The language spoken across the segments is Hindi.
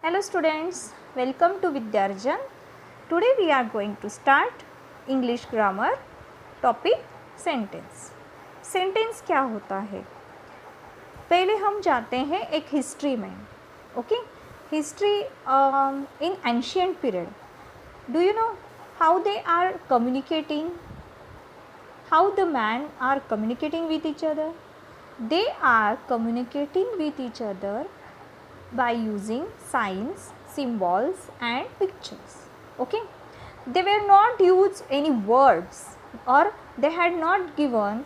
Hello students, welcome to Vidyarjan. Today we are going to start English grammar topic sentence. Sentence क्या होता है? पहले हम जाते हैं एक हिस्ट्री में. Okay, history in ancient period. Do you know how they are communicating? How the men are communicating with each other? They are communicating with each other by using signs, symbols and pictures. Okay, they were not used any words, or they have not given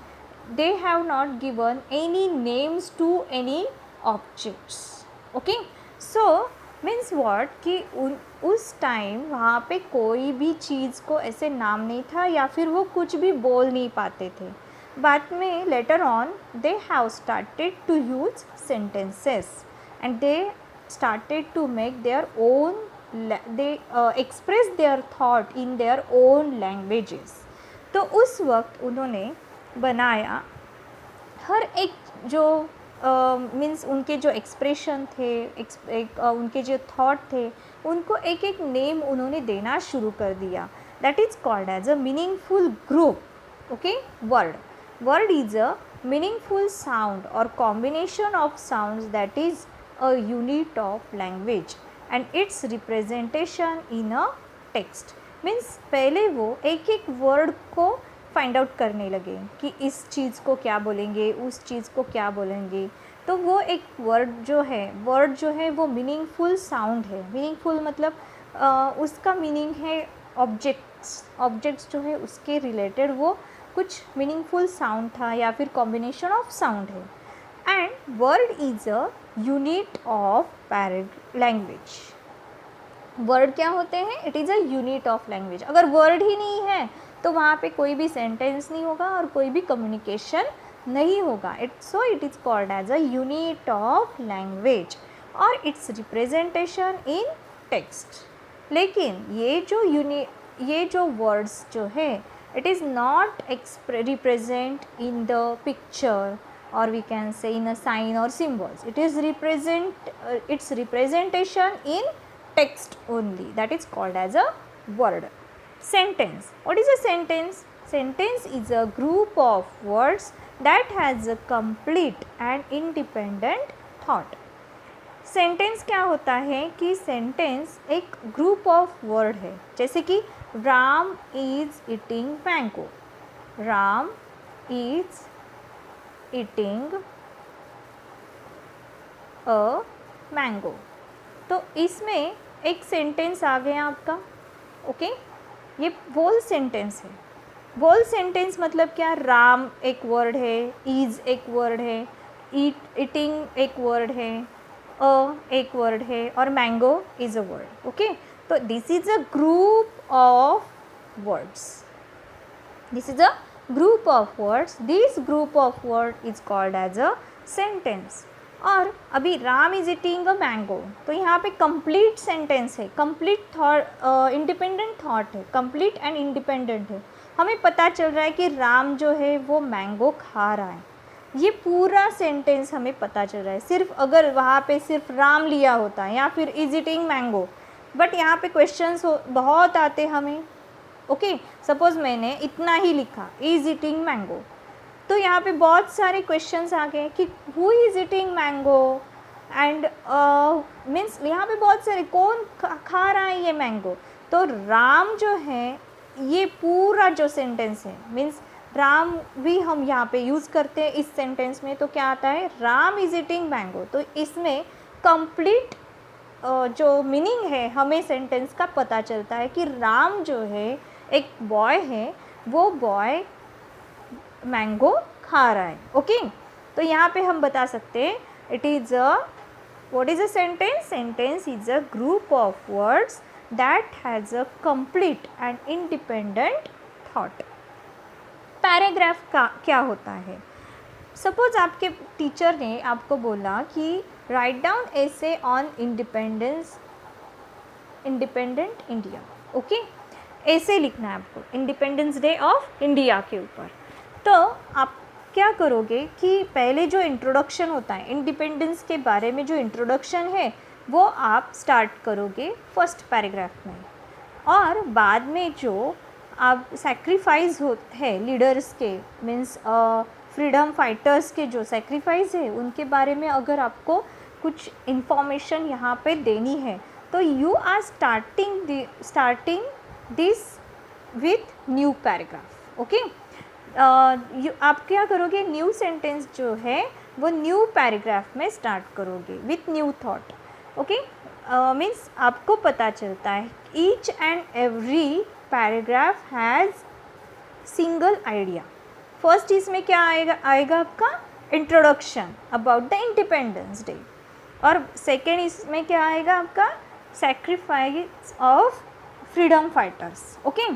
any names to any objects. Okay, so means what कि उस टाइम वहाँ पे कोई भी चीज़ को ऐसे नाम नहीं था या फिर वो कुछ भी बोल नहीं पाते थे. बाद में later on they have started to use sentences and they started to make their own, they express their thought in their own languages. तो उस वक्त उन्होंने बनाया हर एक जो मीन्स उनके जो एक्सप्रेशन थे, उनके जो थॉट थे, उनको एक एक नेम उन्होंने देना शुरू कर दिया. That is called as a meaningful group. Okay, word is a meaningful sound or combination of sounds that is a unit of language and its representation in a text. Means पहले वो एक एक वर्ड को फाइंड आउट करने लगे कि इस चीज़ को क्या बोलेंगे, उस चीज़ को क्या बोलेंगे. तो वो एक वर्ड जो है वो मीनिंगफुल साउंड है. मीनिंगफुल मतलब उसका मीनिंग है ऑब्जेक्ट्स जो है उसके रिलेटेड वो कुछ मीनिंगफुल साउंड था या फिर कॉम्बिनेशन ऑफ साउंड है. And word is a unit of language. Word क्या होते हैं? It is a unit of language. अगर वर्ड ही नहीं है तो वहाँ पे कोई भी सेंटेंस नहीं होगा और कोई भी कम्युनिकेशन नहीं होगा. It is called as a unit of language और इट्स रिप्रेजेंटेशन इन टेक्स्ट. लेकिन ये जो वर्ड्स जो है it is not represent in the picture, or we can say in a sign or symbols. It is its representation in text only. That is called as a word. Sentence. What is a sentence? Sentence is a group of words that has a complete and independent thought. Sentence क्या होता है कि सेंटेंस एक ग्रुप ऑफ वर्ड है. जैसे कि Ram is eating mango. Ram is eating a mango. तो इसमें एक सेंटेंस आ गया आपका. ओके, ये वोल सेंटेंस है. वोल सेंटेंस मतलब क्या? राम एक वर्ड है, इज़ एक वर्ड है, ईटिंग एक वर्ड है, एक वर्ड है और mango is a word. Okay, तो this is a group of words. This is a group of words. This group of word is called as a sentence. और अभी Ram is eating a mango, तो यहाँ पे कंप्लीट सेंटेंस है, कंप्लीट थॉट, इंडिपेंडेंट थॉट है, कंप्लीट एंड इंडिपेंडेंट है. हमें पता चल रहा है कि राम जो है वो मैंगो खा रहा है. ये पूरा सेंटेंस हमें पता चल रहा है. सिर्फ अगर वहाँ पे सिर्फ राम लिया होता या फिर इज ईटिंग मैंगो, बट यहाँ पे क्वेश्चंस बहुत आते हमें. ओके, सपोज मैंने इतना ही लिखा इज ईटिंग मैंगो, तो यहाँ पे बहुत सारे क्वेश्चंस आ गए कि who is eating mango and means यहाँ पे बहुत सारे कौन खा रहा है ये मैंगो. तो राम जो है ये पूरा जो सेंटेंस है मीन्स राम भी हम यहाँ पे यूज़ करते हैं इस सेंटेंस में. तो क्या आता है? Ram is eating mango. तो इसमें कंप्लीट जो मीनिंग है हमें सेंटेंस का पता चलता है कि राम जो है एक बॉय है, वो बॉय मैंगो खा रहा है. ओके, तो यहाँ पे हम बता सकते हैं it is a what is a sentence? Sentence is a group of words that has a complete and independent thought. Paragraph का क्या होता है? सपोज आपके टीचर ने आपको बोला कि write down essay on independent India. Okay, ऐसे लिखना है आपको इंडिपेंडेंस डे ऑफ इंडिया के ऊपर. तो आप क्या करोगे कि पहले जो इंट्रोडक्शन होता है इंडिपेंडेंस के बारे में, जो इंट्रोडक्शन है वो आप स्टार्ट करोगे फर्स्ट पैराग्राफ में। और बाद में जो आप सेक्रीफाइस होते हैं लीडर्स के, मीन्स फ्रीडम फाइटर्स के जो सेक्रीफाइस है उनके बारे में अगर आपको कुछ इंफॉर्मेशन यहाँ पे देनी है तो you are starting this with new paragraph. Okay, आप क्या करोगे, न्यू सेंटेंस जो है वो न्यू पैराग्राफ में स्टार्ट करोगे with new thought. Okay, means आपको पता चलता है each and every paragraph has single idea. First इसमें क्या आएगा आपका introduction about the independence day, और सेकेंड इसमें क्या आएगा आपका sacrifice of freedom fighters. Okay,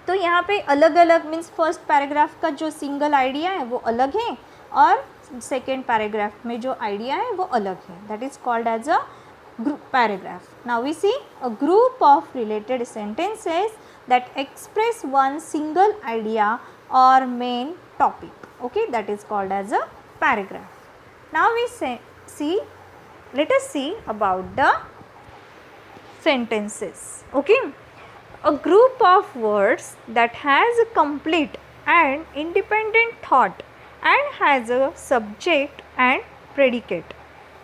तो यहाँ पे अलग अलग मीन्स फर्स्ट पैराग्राफ का जो सिंगल आइडिया है वो अलग है और सेकेंड पैराग्राफ में जो आइडिया है वो अलग है, that is called as a group paragraph. Now we see a group of related sentences that express one single idea or main topic. Okay, that is called as a paragraph. Now we let us see about the sentences. Okay, a group of words that has a complete and independent thought and has a subject and predicate.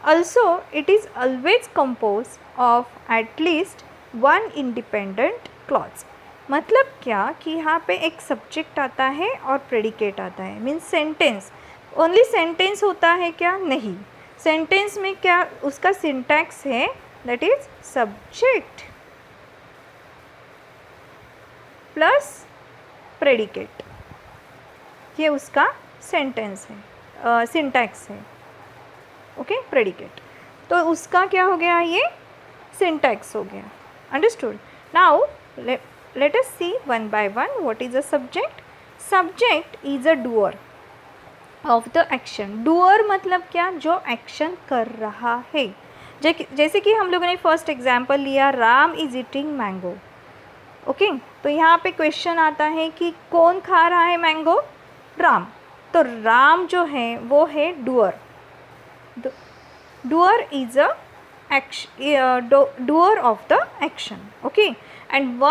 Also, it is always composed of at least one independent clause. मतलब क्या कि यहाँ पे एक सब्जेक्ट आता है और प्रेडिकेट आता है, मीन्स सेंटेंस ओनली सेंटेंस होता है क्या, नहीं, सेंटेंस में क्या उसका सिंटैक्स है, that is subject plus predicate, ये उसका सेंटेंस है, सिंटैक्स है। ओके, प्रेडिकेट, तो उसका क्या हो गया, ये सिंटैक्स हो गया। Understood. Now let us see one by one what is a subject. Subject is a doer of the action. Doer मतलब क्या, जो एक्शन कर रहा है। जैसे कि हम लोगों ने फर्स्ट एग्जाम्पल लिया, Ram is eating mango. Okay, तो यहाँ पे क्वेश्चन आता है कि कौन खा रहा है मैंगो, राम। तो राम जो है वो है doer. Doer is a doer of the action. Okay, and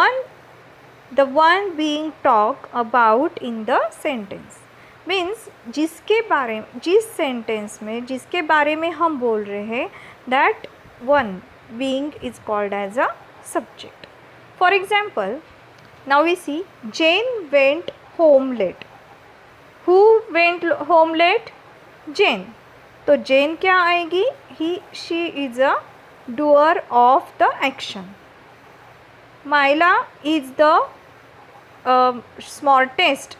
the one being talked about in the sentence means जिस सेंटेंस में जिसके बारे में हम बोल रहे हैं, that one being is called as a subject. For example, now we see Jane went home late. Who went home late? Jane. तो जेन क्या आएगी, she is a doer of the action. Myla is the smartest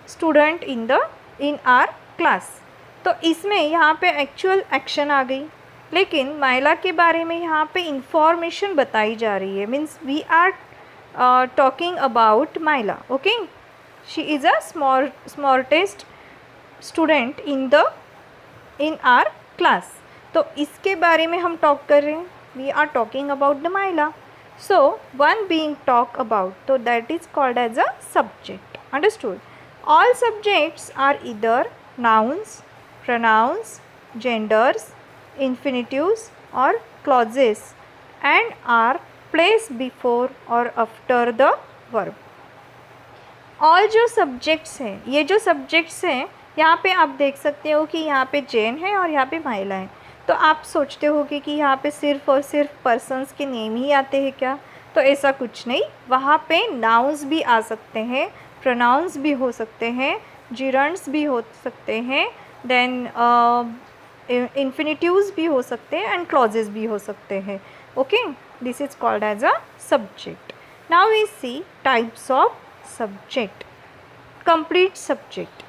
student in our class. तो इसमें यहाँ पे एक्चुअल एक्शन आ गई, लेकिन माइला के बारे में यहाँ पे इंफॉर्मेशन बताई जा रही है, means we are talking about Myla. Okay, she is a smartest student in our class. तो इसके बारे में हम टॉक कर रहे हैं, we are talking about the Myla. So one being talk about, तो that is called as a subject. Understood. All subjects are either nouns, pronouns, genders, infinitives और clauses and are place before और आफ्टर द वर्ब। ऑल जो सब्जेक्ट्स हैं, ये जो सब्जेक्ट्स हैं यहाँ पे आप देख सकते हो कि यहाँ पे जेन है और यहाँ पे माइला है। तो आप सोचते होगे कि यहाँ पे सिर्फ और सिर्फ पर्सन्स के नेम ही आते हैं क्या, तो ऐसा कुछ नहीं, वहाँ पे नाउन्स भी आ सकते हैं, प्रोनाउंस भी हो सकते हैं, जिरंड्स भी हो सकते हैं, देन इन्फिनिटिव्स भी हो सकते हैं एंड क्लॉजेस भी हो सकते हैं। Okay, this is called as a subject. Now we see types of subject. Complete subject.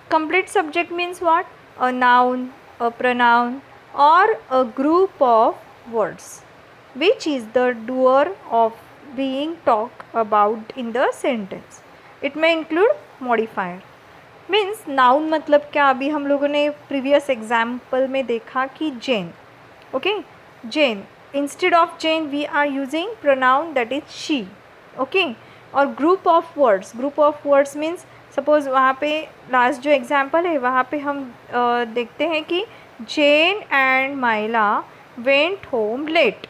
Complete subject means what? A noun, a pronoun or a group of words which is the doer of being talked about in the sentence. It may include modifier. Means noun मतलब क्या, अभी हम लोगों ने previous example में देखा कि Jane. Okay, Jane. Instead of Jane we are using pronoun that is she. Okay, और group of words. Group of words means suppose वहाँ पे लास्ट जो एग्ज़ाम्पल है वहाँ पे हम देखते हैं कि जेन एंड माइला went home late.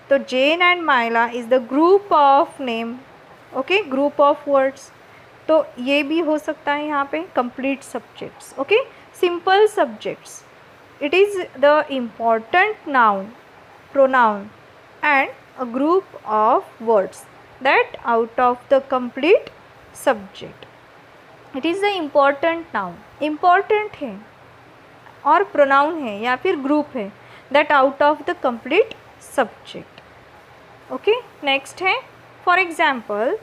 तो Jane and Myla is the group of name, okay, group of words. तो ये भी हो सकता है यहाँ पे complete subjects, okay, simple subjects. It is the important noun, pronoun and a group of words that out of the complete subject. It is the important noun, important है और pronoun है या फिर group है that out of the complete subject. Okay, next है फॉर एग्जाम्पल,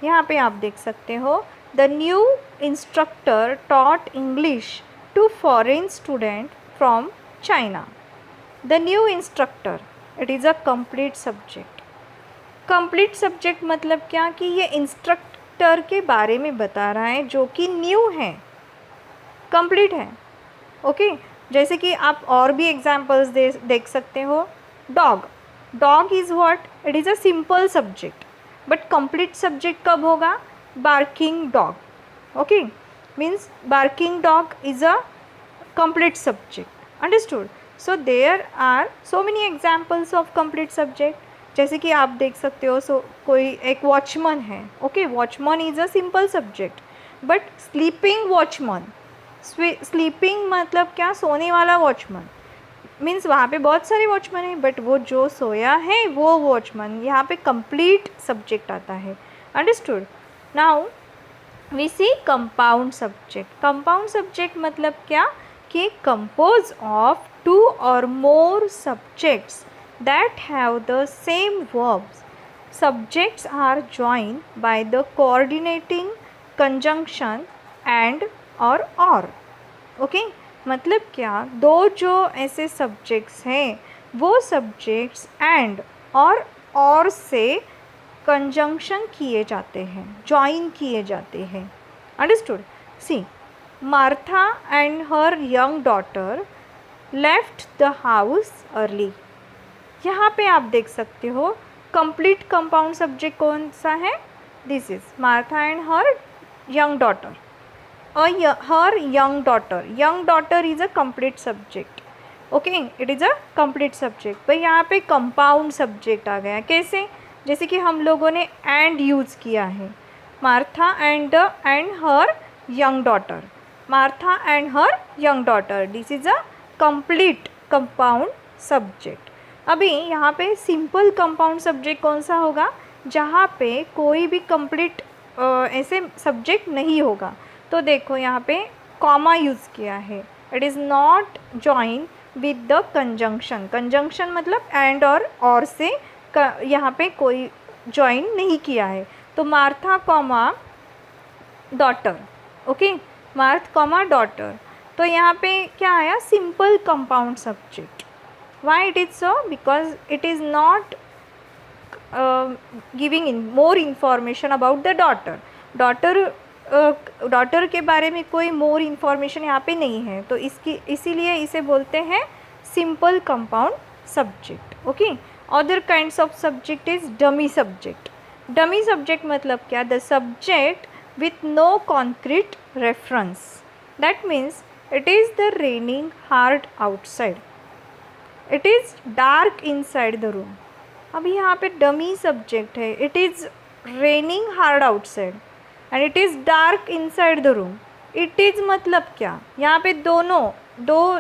यहाँ पे आप देख सकते हो the new instructor taught English to foreign student from China. The new instructor, it is a complete subject. Complete subject मतलब क्या कि ये इंस्ट्रक्टर के बारे में बता रहा है जो कि न्यू है, कंप्लीट है. ओके, जैसे कि आप और भी एग्जाम्पल्स देख सकते हो. Dog, dog is what, it is a simple subject, but complete subject कब होगा? Barking dog. Okay, means barking dog is a complete subject. Understood? So there are so many examples of complete subject. जैसे कि आप देख सकते हो, कोई एक वॉचमैन है. Okay, watchman is a simple subject, but sleeping watchman, sleeping मतलब क्या? सोने वाला वॉचमैन. मीन्स वहाँ पे बहुत सारे वॉचमैन हैं, बट वो जो सोया है वो वॉचमैन, यहाँ पे कंप्लीट सब्जेक्ट आता है. Understood? Now we see compound subject. Compound subject मतलब क्या कि compose of 2 or more subjects that have the same verbs. Subjects are joined by the coordinating conjunction and or. Okay, मतलब क्या? दो जो ऐसे सब्जेक्ट्स हैं वो सब्जेक्ट्स एंड और से कंजंक्शन किए जाते हैं, जॉइन किए जाते हैं. Understood? See, Martha and her young daughter left the house early. यहाँ पे आप देख सकते हो कंप्लीट कंपाउंड सब्जेक्ट कौन सा है? This is Martha and her young daughter. her young daughter is a complete subject. Okay, it is a complete subject. भाई यहाँ पे कंपाउंड सब्जेक्ट आ गया. कैसे? जैसे कि हम लोगों ने एंड यूज़ किया है. Martha and her young daughter, Martha and her young daughter, this is a complete compound subject. अभी यहाँ पे सिंपल कंपाउंड सब्जेक्ट कौन सा होगा? जहाँ पे कोई भी कंप्लीट ऐसे सब्जेक्ट नहीं होगा. तो देखो यहाँ पे कॉमा यूज़ किया है. It is not join with the conjunction. Conjunction मतलब एंड और से यहाँ पे कोई जॉइन नहीं किया है. तो Martha comma daughter. Okay, math comma daughter. तो यहाँ पे क्या आया? Simple compound subject. Why it is so? Because it is not giving more information about the daughter. Daughter के बारे में कोई मोर इन्फॉर्मेशन यहाँ पे नहीं है, तो इसीलिए इसे बोलते हैं simple compound subject. Okay, other kinds of subject is dummy subject. Dummy subject मतलब क्या? The subject with no concrete reference. That means it is the raining hard outside, it is dark inside the room. अभी यहाँ पे डमी सब्जेक्ट है. It is raining hard outside and it is dark inside the room. It is मतलब क्या? यहाँ पे दो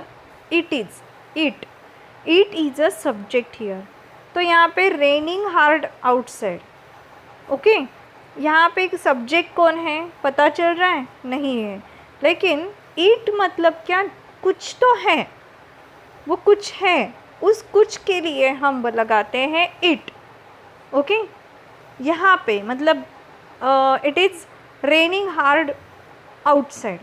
it is a subject here. तो यहाँ पे रेनिंग हार्ड आउटसाइड. ओके, यहाँ पे सब्जेक्ट कौन है पता चल रहा है? नहीं है. लेकिन इट मतलब क्या? कुछ तो है, वो कुछ है, उस कुछ के लिए हम लगाते हैं इट. ओके, यहाँ पे मतलब it is raining hard outside.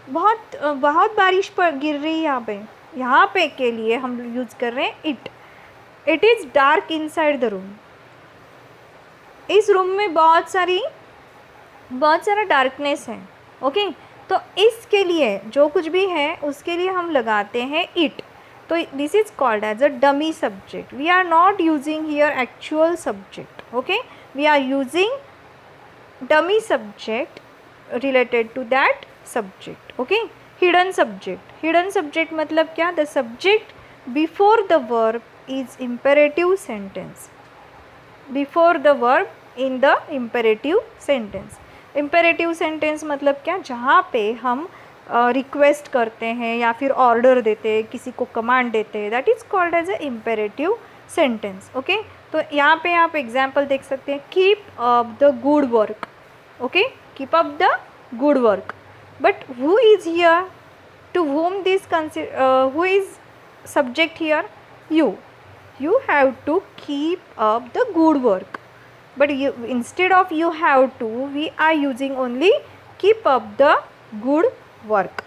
बहुत बारिश पर गिर रही है यहाँ पे के लिए हम यूज़ कर रहे हैं it. It is dark inside the room. इस रूम में बहुत सारा डार्कनेस है. ओके, तो इसके लिए जो कुछ भी है उसके लिए हम लगाते हैं इट. तो this is called as a dummy subject. We are not using here actual subject. Okay, we are using dummy subject related to that subject. okay, hidden subject मतलब क्या? the subject before the verb is imperative sentence. Before the verb in the imperative sentence. imperative sentence मतलब क्या, जहाँ पे हम रिक्वेस्ट करते हैं या फिर ऑर्डर देते हैं, किसी को कमांड देते हैं, that is called as a imperative sentence. Okay, तो यहाँ पे आप एग्जाम्पल देख सकते हैं, keep up the good work. Okay, keep up the good work. But who is here, to whom this who is subject here? You. You have to keep up the good work. But you, instead of you have to, we are using only keep up the good work.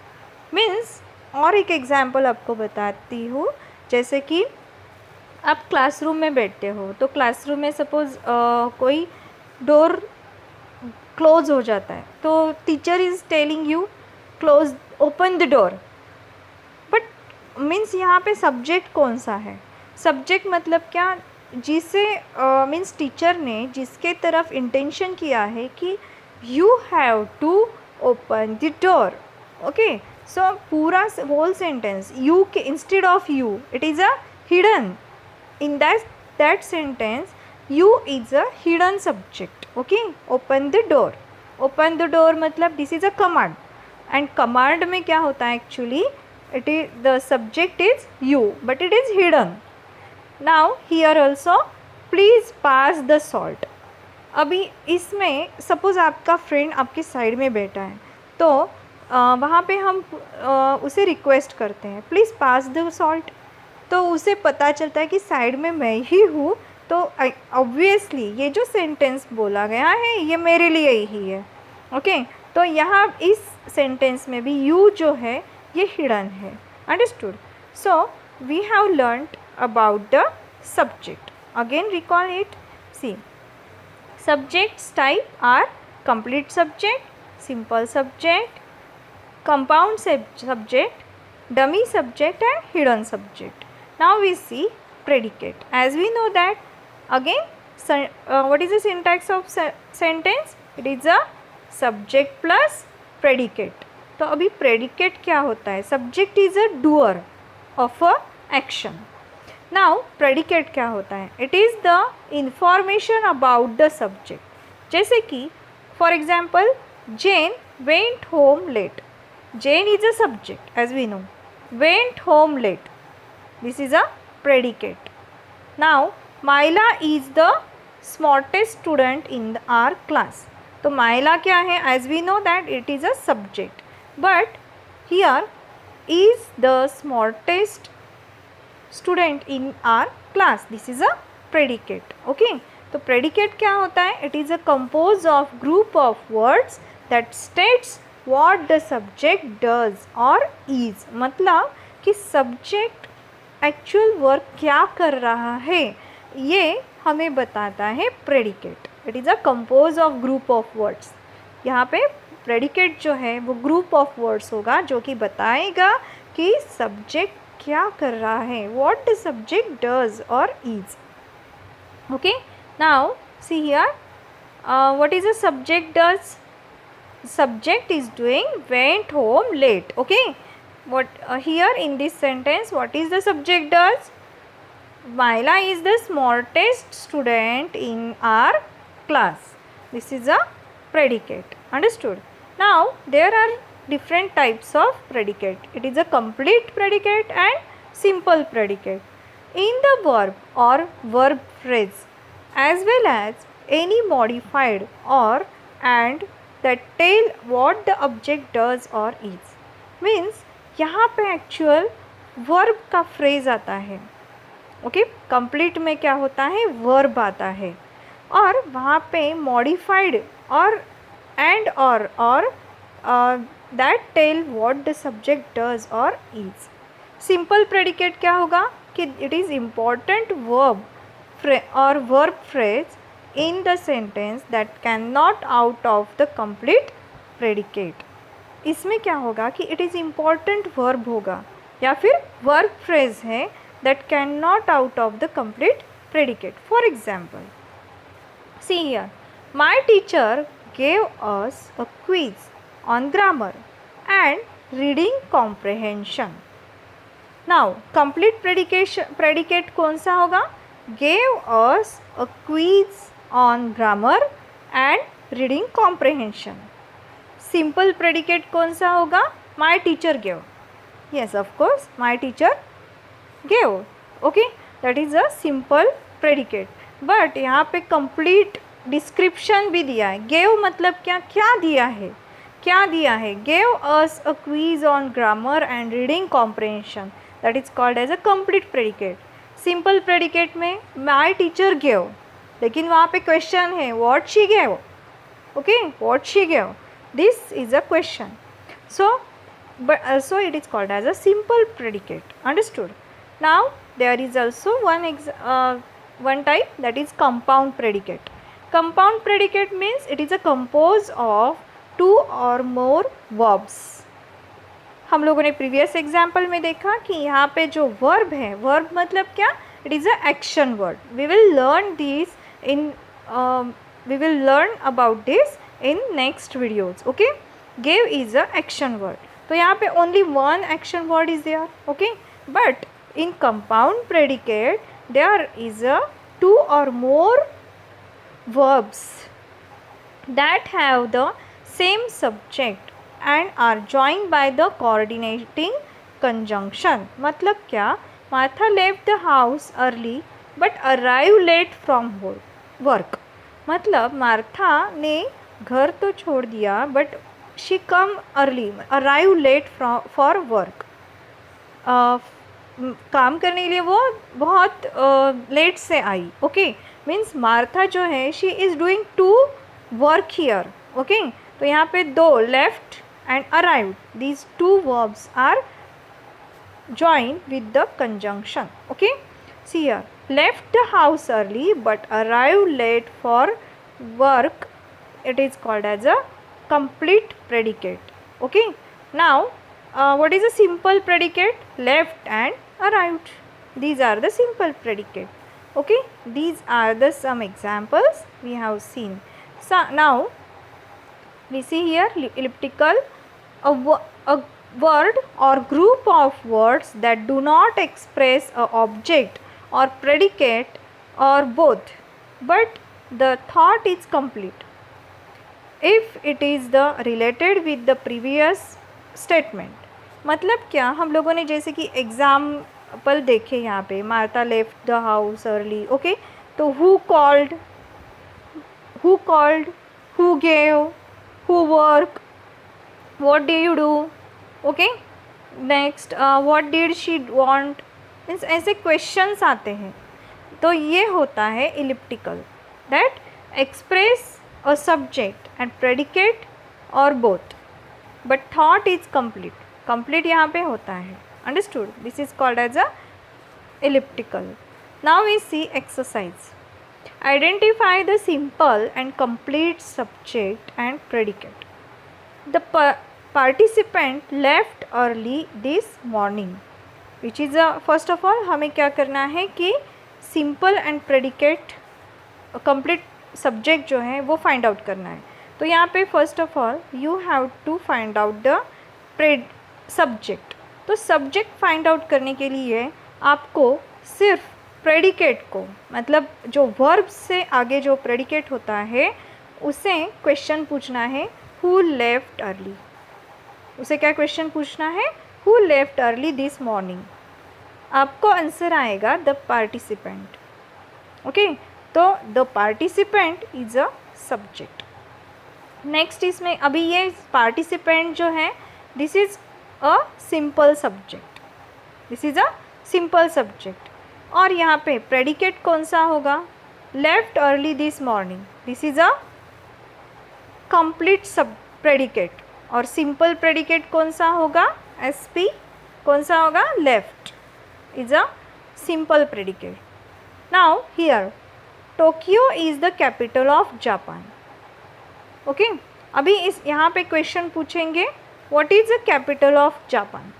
Means और एक एग्जाम्पल आपको बताती हूँ, जैसे कि आप क्लासरूम में बैठते हो, तो क्लासरूम में सपोज़ कोई डोर क्लोज हो जाता है, तो teacher is telling you close, open the door. But means यहाँ पे सब्जेक्ट कौन सा है? सब्जेक्ट मतलब क्या, जिसे मीन्स टीचर ने जिसके तरफ इंटेंशन किया है कि you have to open the door. Okay, so पूरा whole sentence you instead of you, it is a hidden. In that sentence you is a hidden subject. Okay, open the door. Open the door मतलब this is a command, and command में क्या होता है actually, it is the subject is you but it is hidden. Now here also please pass the salt. अभी इसमें सपोज़ आपका फ्रेंड आपके साइड में बैठा है, तो वहाँ पे हम उसे रिक्वेस्ट करते हैं प्लीज़ पास द सॉल्ट. तो उसे पता चलता है कि साइड में मैं ही हूँ, तो ऑब्वियसली ये जो सेंटेंस बोला गया है ये मेरे लिए ही है. ओके, तो यहाँ इस सेंटेंस में भी यू जो है ये हिडन है. Understood? So we have learned about the subject. Again recall it. See, subjects type are complete subject, simple subject, compound subject, dummy subject and hidden subject. Now we see predicate. As we know that, again what is the syntax of sentence? It is a subject plus predicate. तो अभी predicate क्या होता है? Subject is a doer of a action. Now predicate क्या होता है? It is the information about the subject. जैसे कि for example, Jane went home late. Jane is a subject, as we know. Went home late. This is a predicate. Now Maila is the smartest student in our class. तो Maila क्या है? As we know that it is a subject. But here is the smartest student in our class. This is a predicate. Okay. तो predicate क्या होता है? It is a composed of group of words that states what the subject does or is. मतलब कि subject actual work क्या कर रहा है ये हमें बताता है predicate. It is a composed of group of words. यहाँ पे predicate जो है वो group of words होगा जो कि बताएगा कि subject क्या कर रहा है, what the subject does or is. Okay, now see here, what is the subject does? Subject is doing went home late. Okay, what here in this sentence what is the subject does? Maila is the smartest student in our class. This is a predicate. Understood? Now there are different types of predicate. It is a complete predicate and simple predicate. In the verb or verb phrase, as well as any modified or and that tell what the object does or is. Means यहाँ पे actual verb का phrase आता है. ओके, complete में क्या होता है? verb आता है, और वहाँ पे modified और and or that tell what the subject does or is. Simple predicate क्या होगा कि it is important verb or verb phrase in the sentence that cannot out of the complete predicate. इसमें क्या होगा कि it is important verb होगा या फिर verb phrase है that cannot out of the complete predicate. For example, see here, my teacher gave us a quiz on grammar and reading comprehension. Now complete predicate कौन सा होगा? Gave us a quiz on grammar and reading comprehension. Simple predicate कौन सा होगा? माई teacher gave. Yes of course my teacher gave. Okay, that is a simple predicate. But यहाँ पे कंप्लीट डिस्क्रिप्शन भी दिया है। गेव मतलब क्या? क्या दिया है? क्या दिया है? Gave us a quiz on grammar and reading comprehension, that is called as a complete predicate. Simple predicate में माई टीचर गेव, लेकिन वहाँ पे क्वेश्चन है what she gave. Okay, what she gave, this is a question, so it is called as a simple predicate. Understood? Now there is also one type, that is compound predicate. Compound predicate means it is a composed of two or more verbs. हम लोगों ने प्रीवियस एग्जाम्पल में देखा कि यहाँ पे जो वर्ब है, वर्ब मतलब क्या? It is a action word. We will learn about this in next videos. Okay, give is a action word. तो यहाँ पे only one action word is there. Okay, but in compound predicate there is a two or more verbs that have the same subject and are joined by the coordinating conjunction. मतलब क्या? Martha left the house early but arrived late from work. मतलब मार्था ने घर तो छोड़ दिया but she come early, arrive late for work. काम करने के लिए वो बहुत लेट से आई. ओके, मीन्स मार्था जो है she is doing to work here. Okay, तो यहाँ पे दो, left and arrived, these two verbs are joined with the conjunction. Okay, see here, left the house early but arrived late for work, it is called as a complete predicate. Okay, now what is a simple predicate? Left and arrived, these are the simple predicate. Okay, these are the some examples we have seen. So now we see here elliptical, a word or group of words that do not express a object or predicate or both, but the thought is complete if it is the related with the previous statement. मतलब क्या? हम लोगों ने जैसे कि एग्जाम्पल देखे यहाँ पे, Martha left the house early. Okay, तो who called, who gave, who work, what do you do. Okay, next what did she want, means ऐसे क्वेश्चंस आते हैं. तो ये होता है elliptical, that express a subject and predicate और both, but thought is complete. Complete यहाँ पे होता है. Understood? This is called as a elliptical. Now we see exercise. Identify the simple and complete subject and predicate. The participant left early this morning, which is a, first of all हमें क्या करना है कि simple and predicate complete subject जो है वो find out करना है. तो यहाँ पे first of all you have to find out the subject. तो subject find out करने के लिए आपको सिर्फ predicate को, मतलब जो verb से आगे जो predicate होता है उसे question पूछना है who left early. उसे क्या क्वेश्चन पूछना है? Who left early this morning. आपको आंसर आएगा द पार्टिसिपेंट. ओके, तो the participant is a subject. Next इसमें अभी ये पार्टिसिपेंट जो है this is a simple subject, this is a simple subject. और यहाँ पे प्रेडिकेट कौन सा होगा? Left early this morning, this is a complete सब प्रेडिकेट. और सिंपल प्रेडिकेट कौन सा होगा? एसपी कौन सा होगा? Left is a simple predicate. Now here Tokyo is the capital of Japan. Okay, अभी इस यहाँ पे क्वेश्चन पूछेंगे what is the capital of Japan.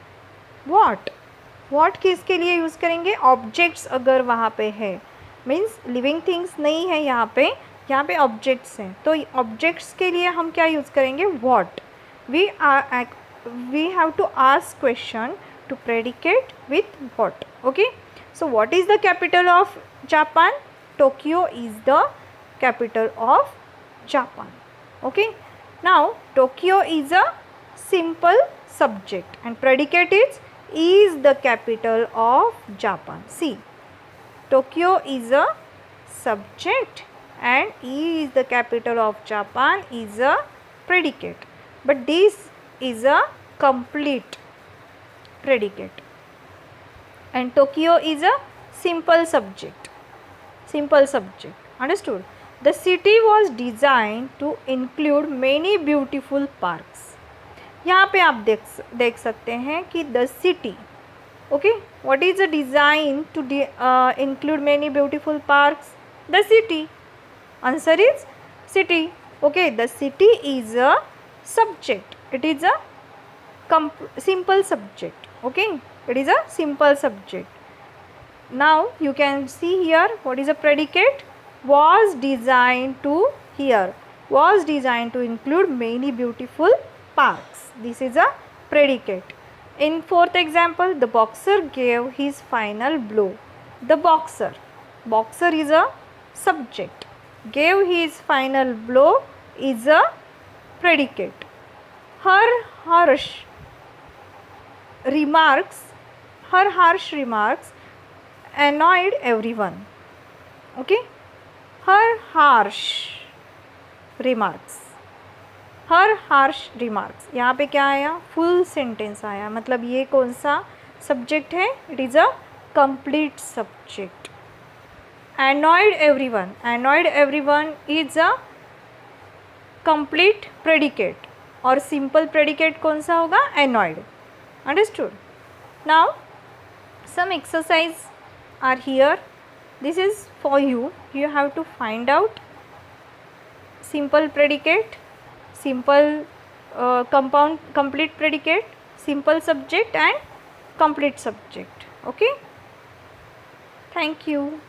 What किसके लिए यूज़ करेंगे? ऑब्जेक्ट्स अगर वहाँ पे है, मीन्स लिविंग थिंग्स नहीं है यहाँ पे ऑब्जेक्ट्स हैं. तो ऑब्जेक्ट्स के लिए हम क्या यूज़ करेंगे? What. We have to ask question to predicate with what. Okay, so what is the capital of Japan? Tokyo is the capital of Japan. Okay, now Tokyo is a simple subject and predicate is the capital of Japan. See, Tokyo is a subject and is the capital of Japan is a predicate, but this is a complete predicate and Tokyo is a simple subject. Understood? The city was designed to include many beautiful parks. यहाँ पे आप देख सकते हैं कि the city, okay, what is the design to include many beautiful parks? The city. Answer is city. Okay, the city is a subject. It is a simple subject. Okay, it is a simple subject. Now you can see here what is a predicate. Was designed to include many beautiful parks. This is a predicate. In fourth example, the boxer gave his final blow. The boxer is a subject. Gave his final blow is a predicate. Her harsh remarks annoyed everyone. Okay, her harsh remarks. यहाँ पे क्या आया? फुल सेंटेंस आया. मतलब ये कौन सा सब्जेक्ट है? It is a complete subject. annoyed everyone is a complete predicate और simple predicate कौन सा होगा? annoyed. Understood? Now some exercise are here. This is for you. You have to find out simple predicate, simple compound complete predicate, simple subject and complete subject. Okay, thank you.